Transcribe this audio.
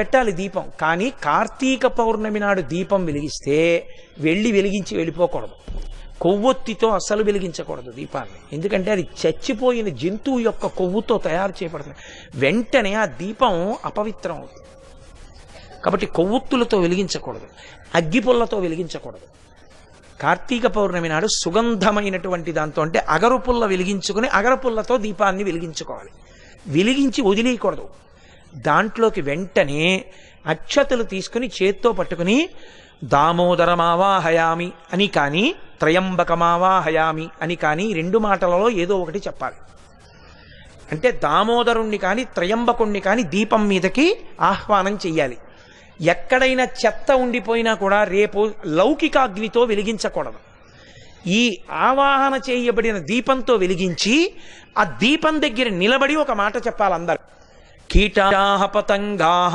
పెట్టాలి దీపం. కానీ కార్తీక పౌర్ణమి నాడు దీపం వెలిగిస్తే వెలిగించి వెళ్ళిపోకూడదు. కొవ్వొత్తితో అస్సలు వెలిగించకూడదు దీపాన్ని. ఎందుకంటే అది చచ్చిపోయిన జంతువు యొక్క కొవ్వుతో తయారు చేయబడుతుంది. వెంటనే ఆ దీపం అపవిత్రం అవుతుంది. కాబట్టి కొవ్వొత్తులతో వెలిగించకూడదు, అగ్గిపుల్లతో వెలిగించకూడదు. కార్తీక పౌర్ణమి నాడు సుగంధమైనటువంటి దాంతో, అంటే అగరుపుల్ల వెలిగించుకుని అగరపుల్లతో దీపాన్ని వెలిగించుకోవాలి. వెలిగించి వదిలేయకూడదు. దాంట్లోకి వెంటనే అక్షతలు తీసుకుని చేత్తో పట్టుకుని దామోదరమావాహయామి అని కానీ త్రయంబకమావాహయామి అని కానీ రెండు మాటలలో ఏదో ఒకటి చెప్పాలి. అంటే దామోదరుణ్ణి కానీ త్రయంబకుణ్ణి కానీ దీపం మీదకి ఆహ్వానం చెయ్యాలి. ఎక్కడైనా చెత్త ఉండిపోయినా కూడా రేపు లౌకికాగ్నితో వెలిగించకూడదు. ఈ ఆవాహన చేయబడిన దీపంతో వెలిగించి ఆ దీపం దగ్గర నిలబడి ఒక మాట చెప్పాలి అందరు. కీటాహ పతంగాహ